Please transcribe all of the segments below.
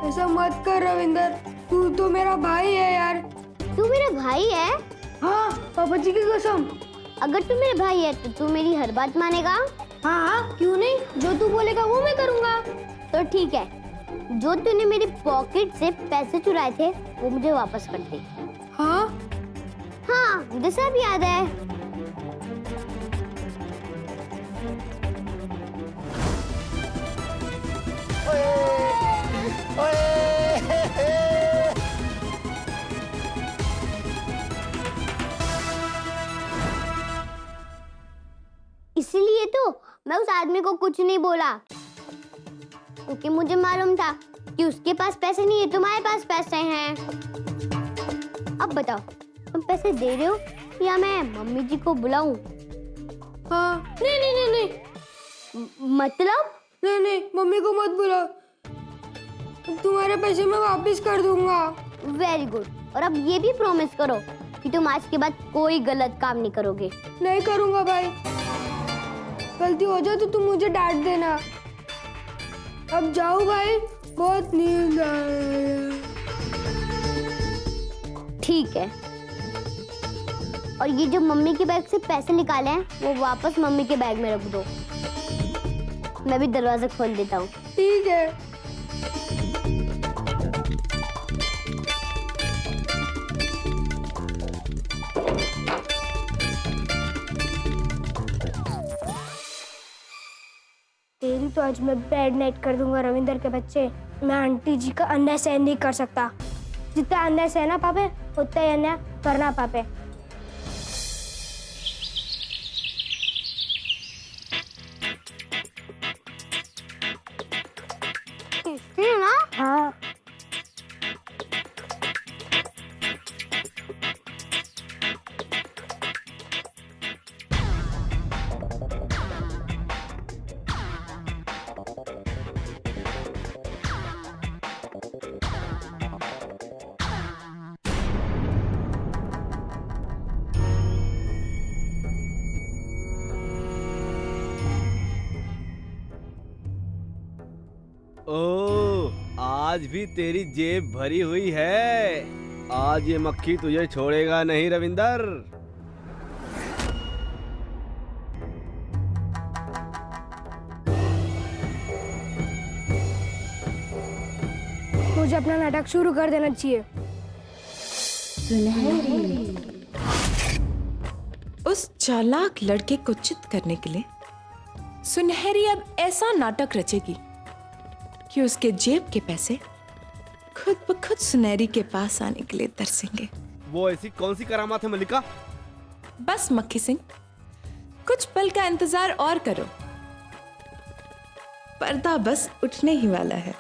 ऐसा मत कर रविंदर, तू तो मेरा भाई है यार। तू मेरा भाई है? हाँ, पापा जी की कसम। अगर तू मेरा भाई है तो तू मेरी हर बात मानेगा? हाँ, क्यों नहीं, जो तू बोलेगा वो मैं करूँगा। तो ठीक है, जो तूने मेरी पॉकेट से पैसे चुराए थे वो मुझे वापस कर दे। हाँ हाँ, मुझे सब याद है। इसीलिए तो मैं उस आदमी को कुछ नहीं बोला, क्योंकि मुझे मालूम था कि उसके पास पैसे नहीं है, तुम्हारे पास पैसे हैं। अब बताओ, तुम पैसे दे रहे हो या मैं मम्मी जी को बुलाऊं? हाँ, नहीं नहीं नहीं नहीं। मतलब? नहीं नहीं, मम्मी को मत बुलाओ, तुम्हारे पैसे मैं वापस कर दूंगा। Very good. और अब ये भी प्रॉमिस करो कि तुम आज के बाद कोई गलत काम नहीं करोगे। नहीं करूंगा भाई, गलती हो जाए तो तुम मुझे डांट देना। अब जाओ भाई, बहुत नींद आ रही है। ठीक है। और ये जो मम्मी के बैग से पैसे निकाले हैं वो वापस मम्मी के बैग में रख दो। मैं भी दरवाजा खोल देता हूँ। ठीक है। तेरी तो आज मैं बैड नाइट कर दूंगा रविंदर के बच्चे। मैं आंटी जी का अन्याय सहन नहीं कर सकता। जितना अन्याय सहना पापे उतना ही अन्याय करना पापे। ना? हाँ। ओह, आज भी तेरी जेब भरी हुई है। आज ये मक्खी तुझे छोड़ेगा नहीं रविंदर। मुझे अपना नाटक शुरू कर देना चाहिए। उस चालाक लड़के को चित करने के लिए सुनहरी अब ऐसा नाटक रचेगी कि उसके जेब के पैसे खुद ब खुद सुनहरी के पास आने के लिए तरसेंगे। वो ऐसी कौन सी करामात है मल्लिका? बस मक्खी सिंह, कुछ पल का इंतजार और करो, पर्दा बस उठने ही वाला है।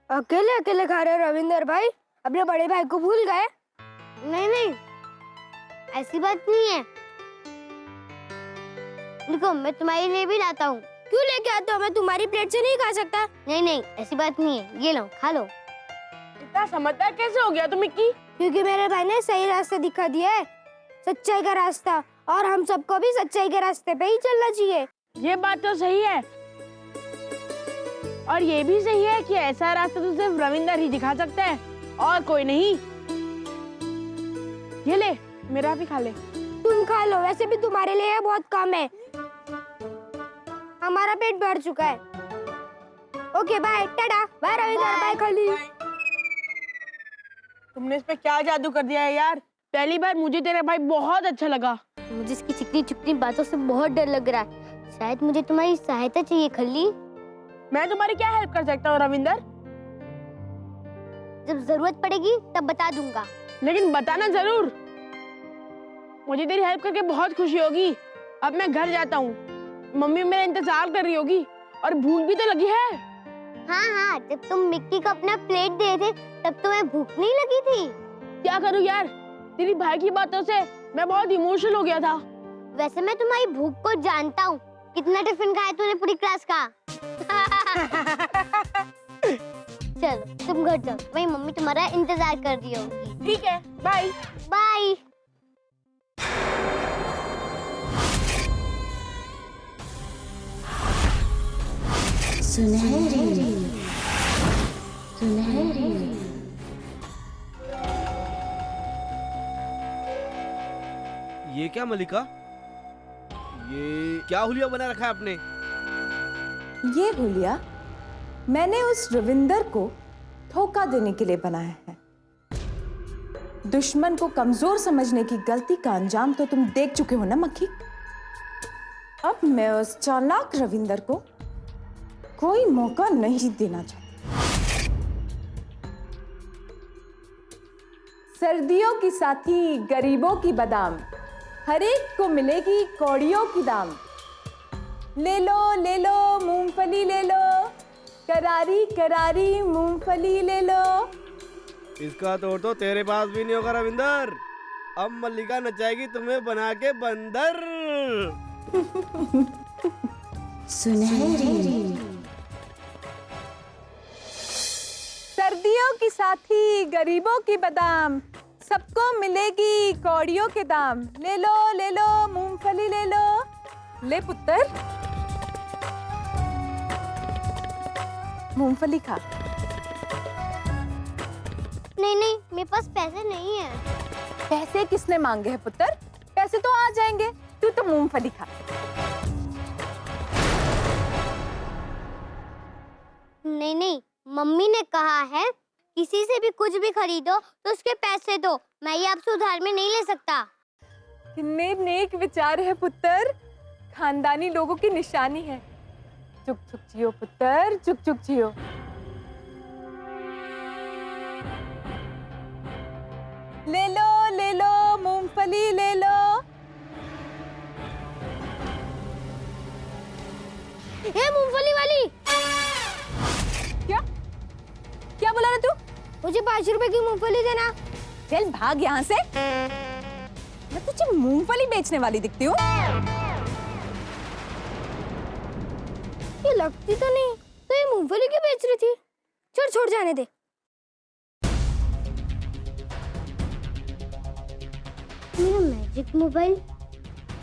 अकेले अकेले खा रहे हो रविंदर भाई? अपने बड़े भाई को भूल गए? नहीं नहीं, ऐसी बात नहीं है। देखो, मैं तुम्हारे लिए भी लाता हूँ। क्यों लेके आते हो? मैं तुम्हारी प्लेट से नहीं खा सकता। नहीं नहीं, ऐसी बात नहीं है। ये लो, खा लो। इतना समझदार कैसे हो गया तुम मिक्की? क्योंकि मेरे भाई ने सही रास्ता दिखा दिया है, सच्चाई का रास्ता, और हम सबको भी सच्चाई के रास्ते पे ही चलना चाहिए। ये बात तो सही है, और ये भी सही है कि ऐसा रास्ता तो सिर्फ रविंदर ही दिखा सकता है और कोई नहीं। ये ले, मेरा भी खा ले। तुम खा लो, वैसे भी तुम्हारे लिए बहुत कम है। हमारा पेट भर चुका है। Okay bye, tata. Bye Ravinder, bye Khali. तुमने इस पे क्या जादू कर दिया है यार। पहली बार मुझे तेरा भाई बहुत अच्छा लगा। मुझे इसकी चिकनी चिकनी बातों से बहुत डर लग रहा है। शायद मुझे तुम्हारी सहायता चाहिए खल्ली। मैं तुम्हारी क्या हेल्प कर सकता हूँ रविंदर? जब जरूरत पड़ेगी तब बता दूंगा। लेकिन बताना जरूर। मुझे तेरी हेल्प करके बहुत खुशी होगी। अब मैं घर जाता हूँ, मम्मी मेरा इंतजार कर रही होगी और भूख भी तो लगी है। हाँ हाँ, जब तुम मिक्की को अपना प्लेट दे थे तब तुम्हें भूख नहीं लगी थी? क्या करूँ यार, तेरी भाई की बातों से मैं बहुत इमोशनल हो गया था। वैसे मैं तुम्हारी भूख को जानता हूँ। कितना टिफिन खाया तूने पूरी क्लास का? चलो तुम घर जाओ, वही मम्मी तुम्हारा इंतजार कर रही होगी। ठीक है, बाय। बाय। ये क्या मलिका, ये क्या हुलिया बना रखा है आपने? ये हुलिया मैंने उस रविंदर को धोखा देने के लिए बनाया है। दुश्मन को कमजोर समझने की गलती का अंजाम तो तुम देख चुके हो ना मक्खी। अब मैं उस चालाक रविंदर को कोई मौका नहीं देना चाहती। सर्दियों की साथी गरीबों की बादाम, हर एक को मिलेगी कौड़ियों की दाम। ले लो मूंगफली ले लो, करारी करारी मूंगफली ले लो। इसका तोड़ तो तेरे पास भी नहीं होगा रविंदर। अब मल्लिका नचाएगी तुम्हें बना के बंदर। सर्दियों की साथी गरीबों की बादाम, सबको मिलेगी कौड़ियों के दाम। ले लो मूंगफली ले लो। ले पुत्र, मूंगफली खा। नहीं, मेरे पास पैसे नहीं है। पैसे किसने मांगे हैं पुत्र? पैसे तो आ जाएंगे, तू तो मूंगफली खा। नहीं, मम्मी ने कहा है किसी से भी कुछ भी खरीदो तो उसके पैसे दो। मैं ये आपसे उधार में नहीं ले सकता। कितने नेक विचार है पुत्र, खानदानी लोगों की निशानी है। चुप चुप जियो पुत्र, चुप चुप जियो। ले लो मूंगफली ले लो। ये मूंगफली वाली, क्या बोला रे तू? मुझे 5 रुपए की मूंगफली देना। चल भाग यहाँ से। मैं तुझे मूंगफली बेचने वाली दिखती हूँ? ये लगती तो नहीं, तो ये मूंगफली क्यों बेच रही थी? छोड़ जाने दे। मेरा मैजिक मोबाइल,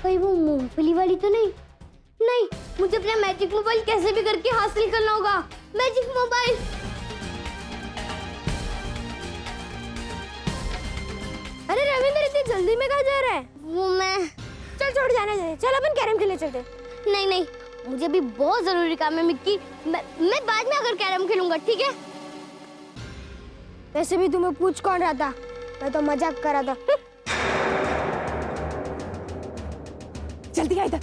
कहीं वो मूंगफली वाली तो नहीं? नहीं, मुझे अपना मैजिक मोबाइल कैसे भी करके हासिल करना होगा। Magic mobile. अरे रविंद्र, इतनी जल्दी में कहाँ जा रहा है? वो मैं चल छोड़ जाने दे, चल अपन कैरम खेलने चलते। नहीं, मुझे भी बहुत जरूरी काम है मिक्की। मैं बाद में आकर कैरम खेलूंगा, ठीक है? वैसे भी तुम्हें पूछ कौन रहा था, मैं तो मजाक कर रहा था। जल्दी आ इधर।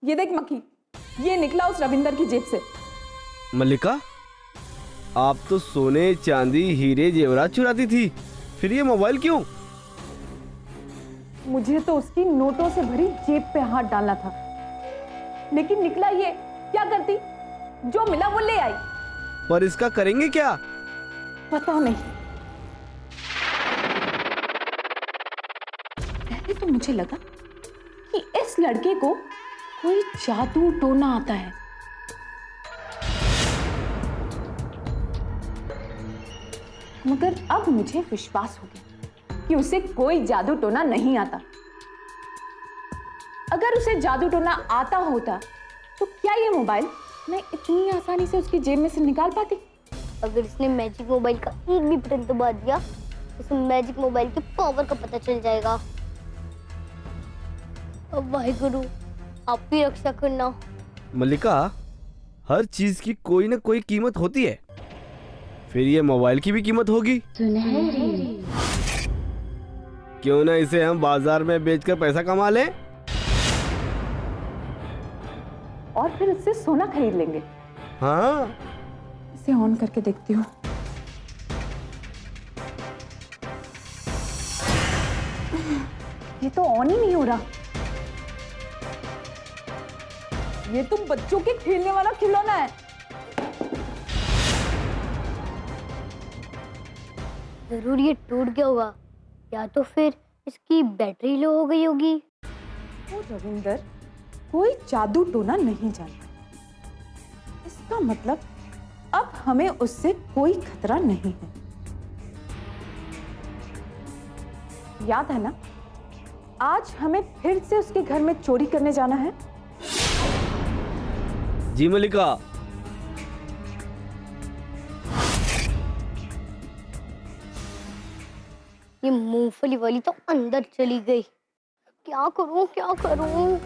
ये देख मक्खी, ये निकला उस रविंदर की जेब से। मल्लिका, आप तो सोने चांदी हीरे जेवरात चुराती थी, फिर ये मोबाइल क्यों? मुझे तो उसकी नोटों से भरी जेब पे हाथ डालना था, लेकिन निकला ये। क्या करती, जो मिला वो ले आई। पर इसका करेंगे क्या? पता नहीं। पहले तो मुझे लगा कि इस लड़के को कोई जादू टोना आता है, मगर अब मुझे विश्वास हो गया कि उसे कोई जादू टोना नहीं आता। अगर उसे जादू टोना आता होता तो क्या ये मोबाइल मैं इतनी आसानी से उसकी जेब में से निकाल पाती? अगर इसने मैजिक मोबाइल का एक भी बटन दबा दिया, तो मैजिक मोबाइल के पावर का पता चल जाएगा। अब वाहिगुरु, आप भी रक्षा करना। मल्लिका, हर चीज की कोई ना कोई कीमत होती है, फिर ये मोबाइल की भी कीमत होगी। क्यों ना इसे हम बाजार में बेचकर पैसा कमा लें? और फिर उससे सोना खरीद लेंगे। हाँ, से ऑन करके देखती हूँ। ये तो ऑन ही नहीं हो रहा। ये तो बच्चों के खेलने वाला खिलौना है। जरूर ये टूट गया होगा, या तो फिर इसकी बैटरी लो हो गई होगी। वो रविंदर कोई जादू टोना नहीं जानता। इसका मतलब अब हमें उससे कोई खतरा नहीं है। याद है ना, आज हमें फिर से उसके घर में चोरी करने जाना है। जी मल्लिका। ये मूंगफली वाली तो अंदर चली गई। क्या करूं क्या करूं?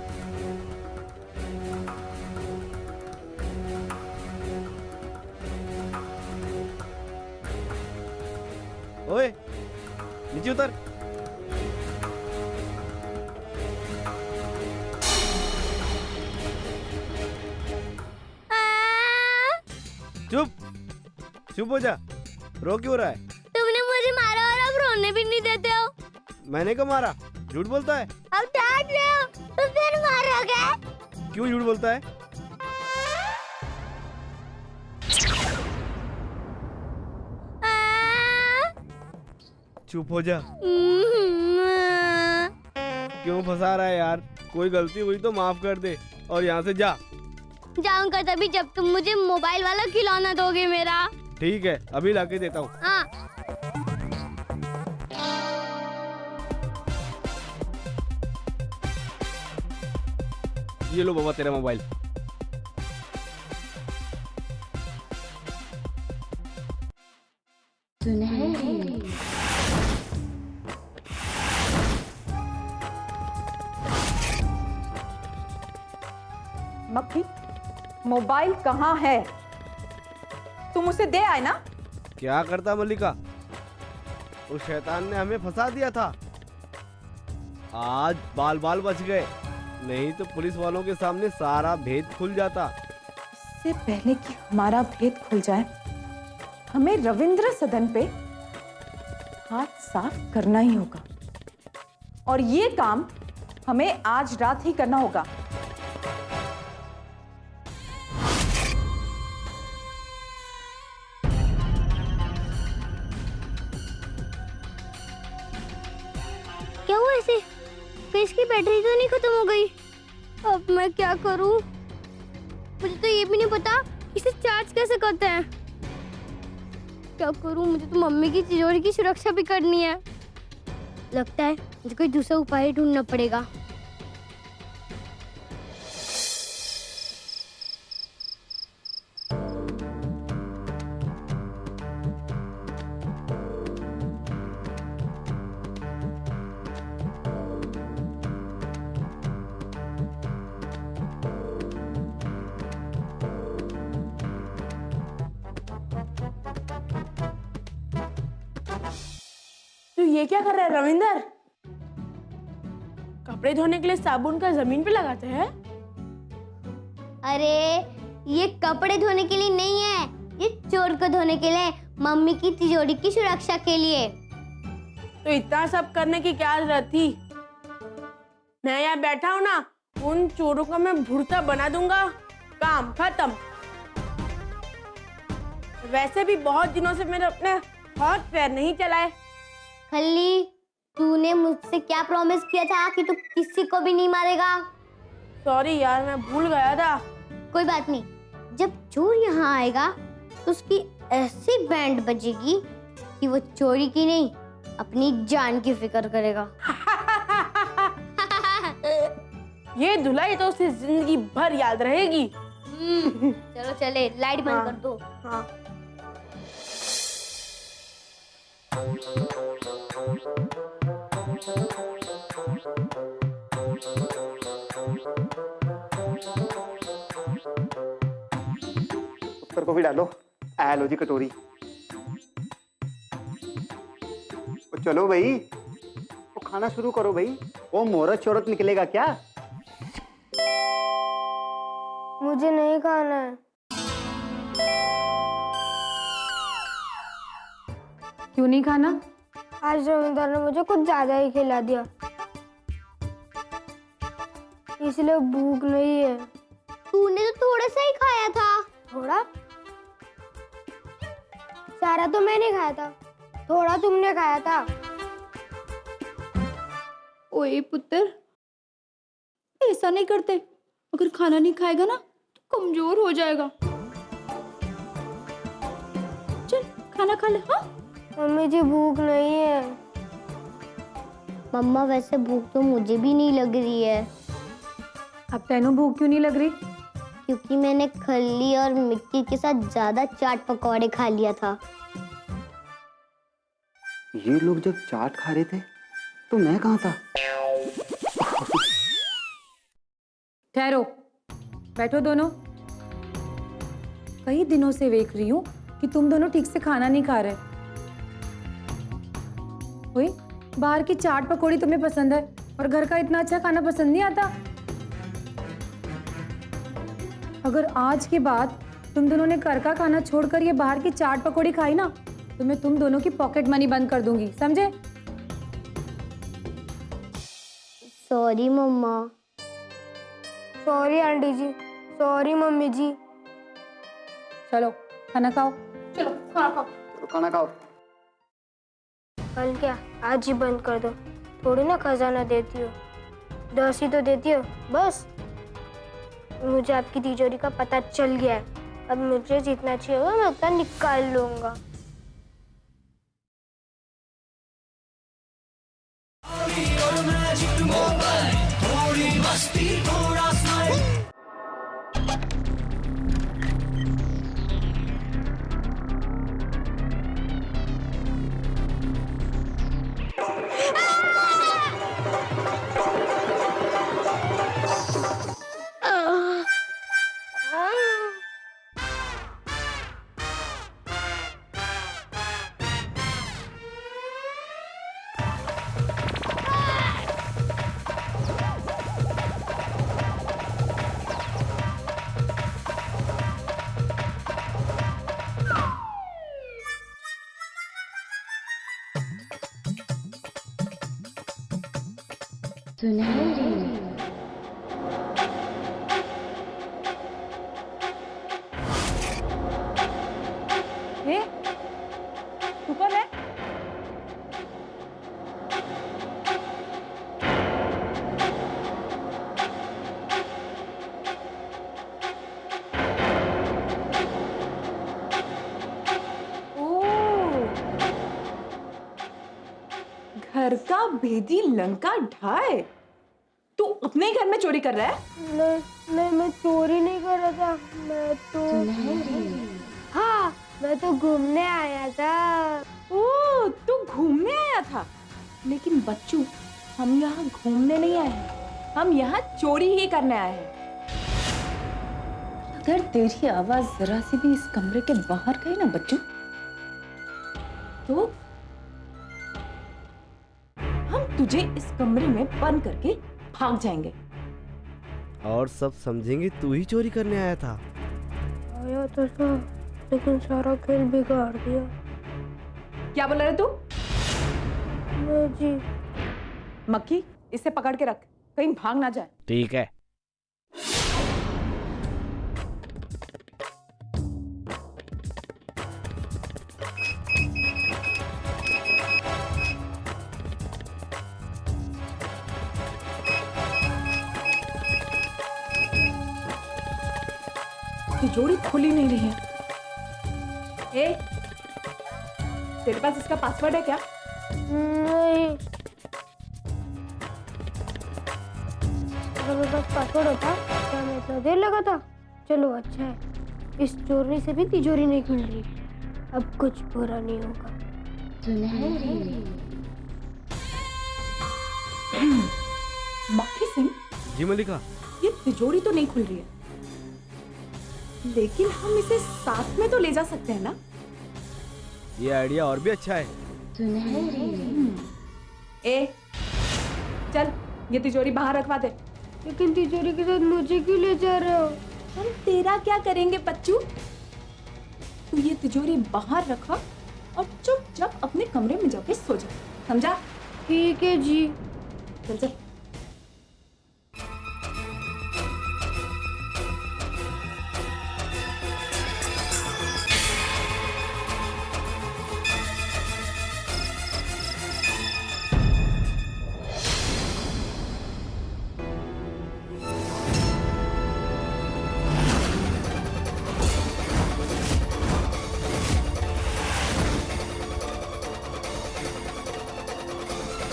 ओए नीचे उतर। चुप चुप हो जा। रो क्यों रहा है? तुमने मुझे मारा और अब रोने भी नहीं देते हो। मैंने कब मारा? झूठ बोलता है। अब डांट रहे हो तो फिर मारोगे। क्यों झूठ बोलता है? चुप हो जा। क्यों फंसा रहा है यार? कोई गलती हुई तो माफ कर दे और यहाँ से जा। जाऊंगा तभी जब तुम मुझे मोबाइल वाला खिलौना दोगे मेरा। ठीक है, अभी लाके देता हूँ। हाँ। ये लो बाबा तेरा मोबाइल। मक्खी, मोबाइल कहाँ है? तुम उसे दे आए ना? क्या करता मल्लिका? उस शैतान ने हमें फंसा दिया था। आज बाल बाल बच गए, नहीं तो पुलिस वालों के सामने सारा भेद खुल जाता। इससे पहले कि हमारा भेद खुल जाए, हमें रविंद्र सदन पे हाथ साफ करना ही होगा। और ये काम हमें आज रात ही करना होगा। क्या हुआ ऐसे? कहीं इसकी बैटरी तो नहीं खत्म हो गई? अब मैं क्या करूं? मुझे तो ये भी नहीं पता इसे चार्ज कैसे करते हैं। क्या करूं? मुझे तो मम्मी की तिजोरी की सुरक्षा भी करनी है। लगता है मुझे कोई दूसरा उपाय ढूंढना पड़ेगा। तू ये क्या कर रहा है रविंदर? कपड़े धोने के लिए साबुन का जमीन पे लगाते हैं? अरे ये कपड़े धोने के लिए नहीं है, ये चोर को धोने के लिए, मम्मी की तिजोरी की सुरक्षा के लिए। तो इतना सब करने की क्या जरूरत थी? मैं यहाँ बैठा हूँ ना, उन चोरों को मैं भुर्ता बना दूंगा। काम खत्म। वैसे भी बहुत दिनों से मैंने अपने हाथ पैर नहीं चलाए। खल्ली, तूने मुझसे क्या प्रॉमिस किया था कि तू किसी को भी नहीं मारेगा? सॉरी यार, मैं भूल गया था। कोई बात नहीं, जब चोर यहाँ आएगा तो उसकी ऐसी बैंड बजेगी कि वो चोरी की नहीं, अपनी जान की फिक्र करेगा। ये धुलाई तो उसे जिंदगी भर याद रहेगी। चलो चले, लाइट बंद हाँ। कर दो। हाँ। उत्तर को भी डालो। आ लो जी कटोरी। तो चलो भाई, तो खाना शुरू करो भाई। वो मोहरत शोरत निकलेगा क्या? मुझे नहीं खाना है। क्यों नहीं खाना? आज रविंदर ने मुझे कुछ ज्यादा ही खिला दिया, इसलिए भूख नहीं है। तूने तो थोड़ा सा ही खाया था। थोड़ा? सारा तो मैंने खाया था, थोड़ा तुमने खाया था। ओए पुत्र, ऐसा नहीं करते। अगर खाना नहीं खाएगा ना तो कमजोर हो जाएगा। चल खाना खा ले। हाँ मम्मी जी भूख नहीं है। मम्मा वैसे भूख तो मुझे भी नहीं लग रही है, अब तेनों भूख क्यों नहीं लग रही? क्योंकि मैंने खल्ली और मिक्की के साथ ज्यादा चाट पकौड़े खा लिया था। ये लोग जब चाट खा रहे थे तो मैं कहाँ था? ठहरो, बैठो दोनों। कई दिनों से देख रही हूँ कि तुम दोनों ठीक से खाना नहीं खा रहे। ओए, बाहर की चाट पकौड़ी तुम्हें पसंद है और घर का इतना अच्छा खाना पसंद नहीं आता। अगर आज के बाद तुम दोनों ने घर का खाना छोड़कर ये बाहर की चाट पकौड़ी खाई ना तो मैं तुम दोनों की पॉकेट मनी बंद कर दूंगी, समझे? सॉरी मम्मा। सॉरी आंटी जी, सॉरी मम्मी जी। चलो खाना खाओ। चलो खाना खाओ। तो खाना खाओ। कल क्या, आज ही बंद कर दो। थोड़ी ना खजाना देती हो, 10 ही तो देती हो बस। मुझे आपकी तिजोरी का पता चल गया है। अब मुझे जितना चाहिए होगा मैं उतना निकाल लूंगा। ए, तू कौन है? घर का भेदी लंका ढाए। तू अपने ही घर में चोरी कर रहा है? नहीं, मैं चोरी नहीं कर रहा था। मैं तो हाँ, मैं तो घूमने आया था। ओ, तू घूमने आया था? लेकिन बच्चू, हम यहाँ घूमने नहीं आए हैं, हम यहाँ चोरी ही करने आए हैं। अगर तेरी आवाज जरा सी भी इस कमरे के बाहर गई ना बच्चू, तो हम तुझे इस कमरे में बंद करके भाग जाएंगे। और सब समझेंगे तू ही चोरी करने आया था। आया तो था, लेकिन सारा खेल बिगाड़ दिया। क्या बोल रहे तू? मैं जी मक्खी, इसे पकड़ के रख, कहीं भाग ना जाए। ठीक है। तिजोरी खुली नहीं रही है। ए, तेरे पास इसका पासवर्ड है क्या? नहीं, अगर मेरे पास पासवर्ड होता क्या मैं इतना देर लगा था। चलो अच्छा है, इस चोरी से भी तिजोरी नहीं खुल रही। अब कुछ बुरा नहीं होगा। मक्खी सिंह, जी मलिका। ये तिजोरी तो नहीं खुल रही है, लेकिन हम इसे साथ में तो ले जा सकते हैं ना? ये आइडिया और भी अच्छा है। ए, चल ये तिजोरी बाहर रखवा दे। लेकिन तिजोरी के साथ मुझे क्यों ले जा रहे हो? हम तेरा क्या करेंगे बच्चू? तू ये तिजोरी बाहर रखा और चुपचाप अपने कमरे में जाके सो जा, समझा? ठीक है जी। चल चल।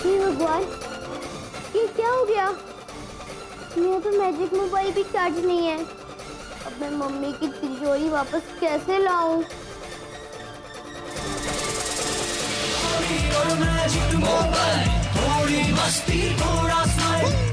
हे भगवान, ये क्या हो गया? मेरा तो मैजिक मोबाइल भी चार्ज नहीं है। अब मैं मम्मी की तिजोरी वापस कैसे लाऊं? मैजिक मोबाइल, थोड़ी मस्ती थोड़ा स्माइल।